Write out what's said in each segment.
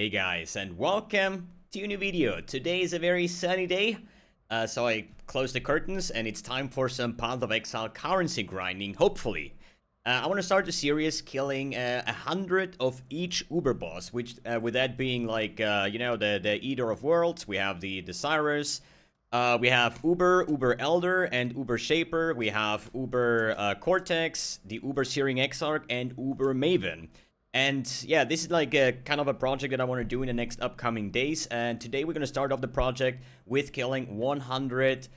Hey guys, and welcome to a new video. Today is a very sunny day, so I closed the curtains and it's time for some Path of Exile currency grinding, hopefully. I want to start the series killing 100 of each Uber boss, which with that being like, the Eater of Worlds, we have the Cyrus, we have Uber Elder, and Uber Shaper, we have Uber Cortex, the Uber Searing Exarch, and Uber Maven. And yeah, this is like a kind of a project that I want to do in the next upcoming days. And today we're going to start off the project with killing 100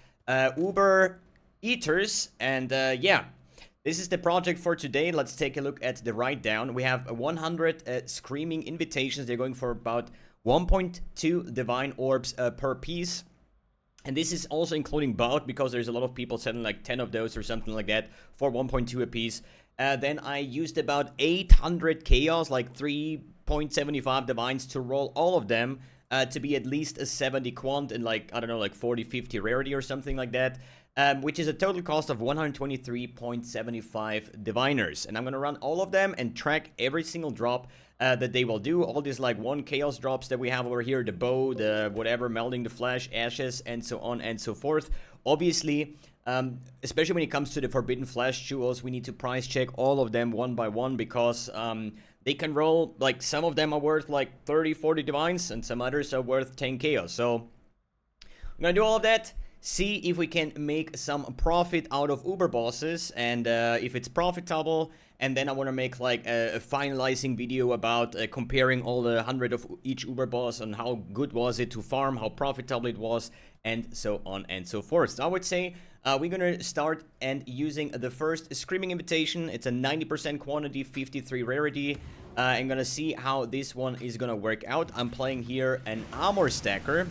Uber Eaters. And yeah, this is the project for today. Let's take a look at the write down. We have 100 Screaming Invitations. They're going for about 1.2 Divine Orbs per piece. And this is also including bulk, because there's a lot of people selling like 10 of those or something like that for 1.2 a piece. Then I used about 800 chaos, like 3.75 divines, to roll all of them to be at least a 70 quant and like, I don't know, like 40-50 rarity or something like that, which is a total cost of 123.75 diviners. And I'm gonna run all of them and track every single drop that they will do. All these like 1 chaos drops that we have over here, the bow, the whatever, melting the flesh, ashes, and so on and so forth. Obviously, especially when it comes to the Forbidden Flesh jewels, we need to price check all of them one by one, because they can roll, like, some of them are worth like 30-40 divines and some others are worth 10 chaos. So I'm gonna do all of that, see if we can make some profit out of Uber bosses, and if it's profitable. And then I want to make like a finalizing video about comparing all the 100 of each Uber boss and how good was it to farm, how profitable it was, and so on and so forth. So I would say we're gonna start and using the first Screaming Invitation. It's a 90% quantity, 53 rarity. I'm gonna see how this one is gonna work out. I'm playing here an armor stacker.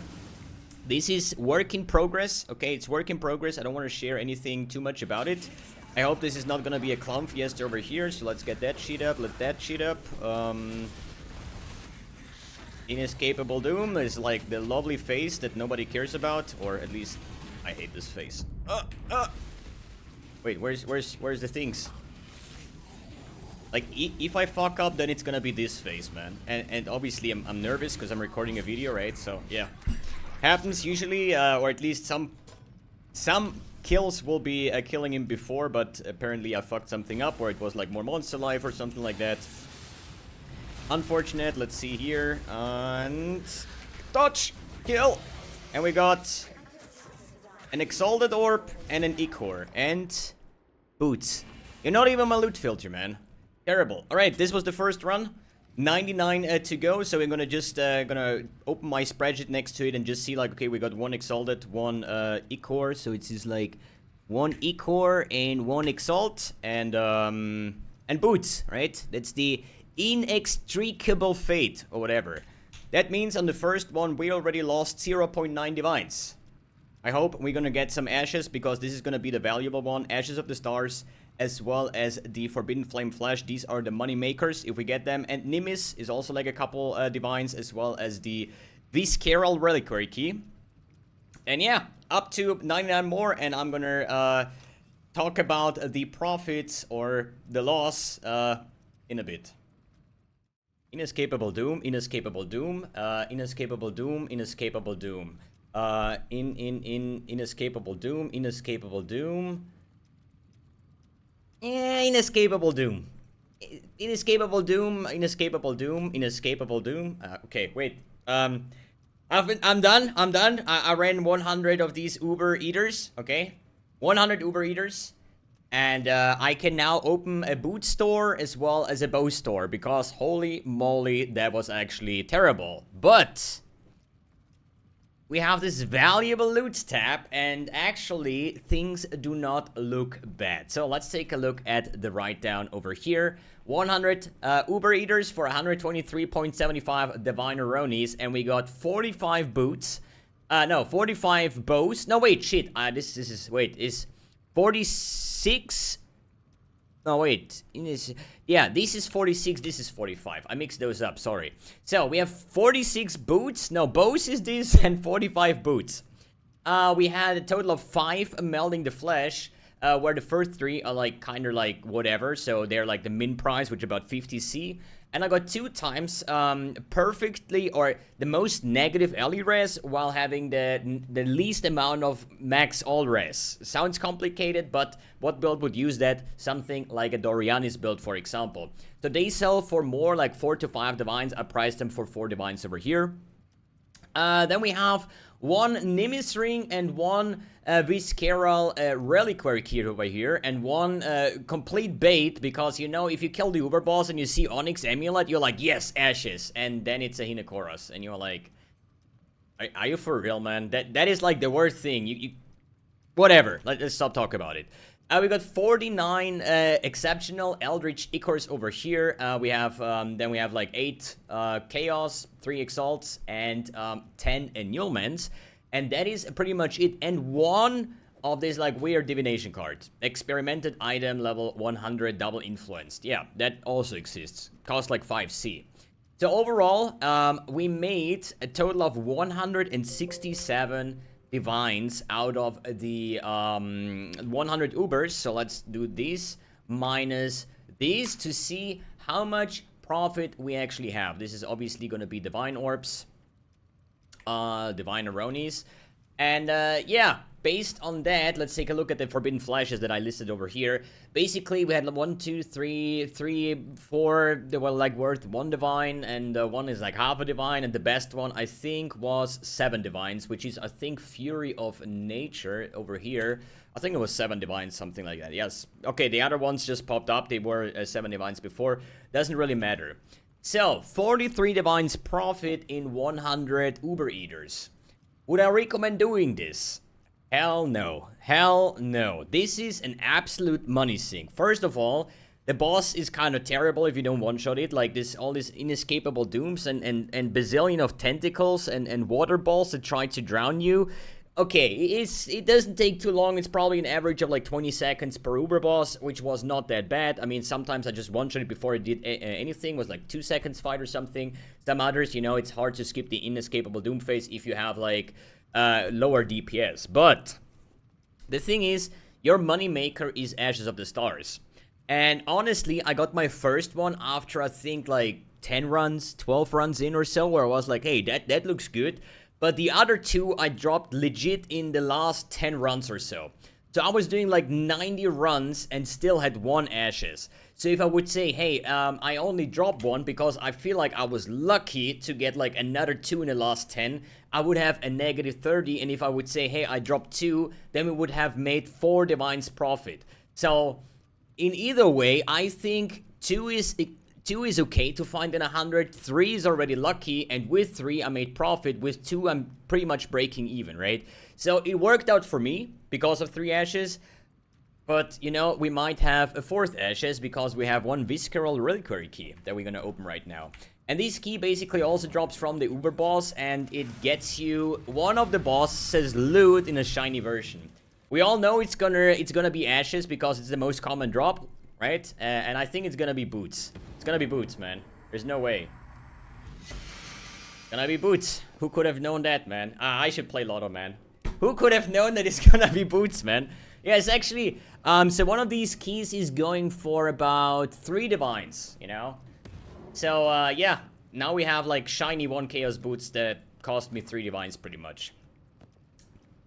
This is work in progress. Okay, it's work in progress. I don't want to share anything too much about it. I hope this is not gonna be a clown fiesta over here. So let's get that sheet up. Let that sheet up. Inescapable Doom is like the lovely face that nobody cares about, or at least I hate this face. Wait, where's the things? Like, if I fuck up, then it's gonna be this face, man. And obviously I'm nervous because I'm recording a video, right? So yeah, happens usually, or at least some kills will be killing him before, but apparently I fucked something up, or it was like more monster life or something like that. Unfortunate. Let's see here, and touch, kill, and we got an Exalted Orb and an Ichor and boots. You're not even my loot filter, man. Terrible. All right, this was the first run. 99 to go, so we're gonna just gonna open my spreadsheet next to it and just see, like, okay, we got 1 Exalted, 1 Ichor, so it's just like 1 Ichor and 1 Exalt, and boots, right? That's the inextricable fate or whatever. That means on the first one we already lost 0.9 divines. I hope we're gonna get some ashes, because this is gonna be the valuable one. Ashes of the Stars, as well as the Forbidden Flame Flash. These are the money makers if we get them. And Nimis is also like a couple divines, as well as the Visceral Reliquary Key. And yeah, up to 99 more, and I'm gonna talk about the profits or the loss in a bit. Inescapable Doom, Inescapable Doom, Inescapable Doom, Inescapable Doom. Inescapable Doom, Inescapable Doom. Inescapable Doom. Inescapable Doom, Inescapable Doom, Inescapable Doom. Okay, wait. I'm done. I ran 100 of these Uber Eaters, okay? 100 Uber Eaters. And I can now open a boot store as well as a bow store, because holy moly, that was actually terrible. But we have this valuable loot tab, and actually things do not look bad. So let's take a look at the write down over here. 100 Uber Eaters for 123.75 Divine Aronis, and we got 45 boots. No, 45 bows. No, wait, shit. This is, wait, is 46? No, wait. Yeah, this is 46, this is 45. I mixed those up, sorry. So, we have 46 boots. No, bows is this, and 45 boots. We had a total of 5 Melting the Flesh, where the first 3 are like, kind of like, whatever. So, they're like the min price, which is about 50C. And I got 2 times perfectly, or the most negative early res, while having the least amount of max all res. Sounds complicated, but what build would use that? Something like a Dorianis build, for example. So they sell for more, like 4 to 5 divines. I priced them for 4 divines over here. Then we have 1 Nimis ring and 1 Visceral Reliquary key over here, and 1 complete bait, because, you know, if you kill the Uber boss and you see Onyx Amulet, you're like, yes, Ashes, and then it's a Hinokoros, and you're like, are you for real, man? That is like the worst thing. You whatever. Let's stop talking about it. We got 49 exceptional Eldritch Ichors over here. We have then we have like 8 Chaos, 3 Exalts, and 10 Annulments. And that is pretty much it. And 1 of these like weird divination cards. Experimented item level 100 double influenced. Yeah, that also exists. Costs like 5C. So overall, we made a total of 167 divines out of the 100 Ubers. So let's do this minus these to see how much profit we actually have. This is obviously going to be divine orbs, divine Aronis, and yeah, based on that, let's take a look at the forbidden flashes that I listed over here. Basically, we had 1, 2, 3, 4. They were like worth 1 divine, and 1 is like half a divine, and the best one I think was 7 divines, which is I think Fury of Nature over here. I think it was 7 divines, something like that. Yes. Okay, the other ones just popped up. They were 7 divines before. Doesn't really matter. So 43 divines profit in 100 Uber Eaters. Would I recommend doing this? Hell no. Hell no. This is an absolute money sink. First of all, the boss is kind of terrible if you don't one-shot it. Like this, all these inescapable dooms and bazillion of tentacles and water balls that try to drown you. Okay, it doesn't take too long. It's probably an average of like 20 seconds per Uber boss, which was not that bad. I mean, sometimes I just one-shot it before it did anything. It was like 2 seconds fight or something. Some others, you know, it's hard to skip the inescapable doom phase if you have like lower DPS. But the thing is, your money maker is Ashes of the Stars. And honestly, I got my first one after I think like 10 runs, 12 runs in or so, where I was like, hey, that looks good. But the other 2 I dropped legit in the last 10 runs or so. So I was doing like 90 runs and still had 1 Ashes. So if I would say, hey, I only dropped 1 because I feel like I was lucky to get like another 2 in the last 10, I would have a negative 30. And if I would say, hey, I dropped 2, then we would have made 4 divines profit. So in either way, I think 2 is okay to find in 100. 3 is already lucky, and with 3 I made profit. With 2 I'm pretty much breaking even, right? So it worked out for me because of 3 Ashes. But, you know, we might have a 4th Ashes because we have 1 Visceral Reliquary key that we're gonna open right now. And this key basically also drops from the Uber boss, and it gets you one of the boss's loot in a shiny version. We all know it's gonna be Ashes because it's the most common drop, right? And I think it's gonna be Boots. It's gonna be Boots, man. There's no way. It's gonna be Boots. Who could have known that, man? I should play Lotto, man. Who could have known that it's gonna be Boots, man? Yeah, it's actually... so one of these keys is going for about 3 divines, you know? So, yeah. Now we have, like, shiny 1 Chaos Boots that cost me 3 divines, pretty much.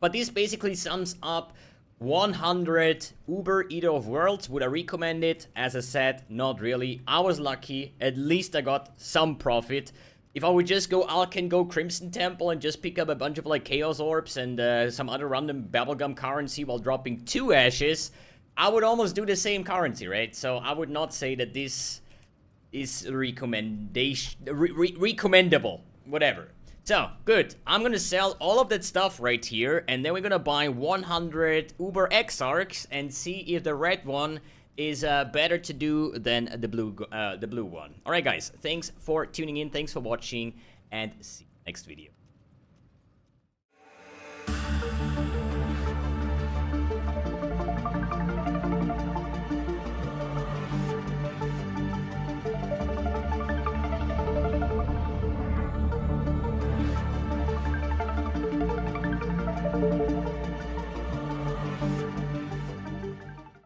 But this basically sums up 100 Uber Eater of Worlds. Would I recommend it? As I said, not really. I was lucky. At least I got some profit. If I would just go Go Crimson Temple and just pick up a bunch of like Chaos Orbs and some other random bubblegum currency while dropping 2 Ashes, I would almost do the same currency, right? So I would not say that this is recommendable. Whatever. So, good. I'm gonna sell all of that stuff right here, and then we're gonna buy 100 Uber Exarchs and see if the red one is better to do than the blue one. Alright guys, thanks for tuning in, thanks for watching, and see you next video.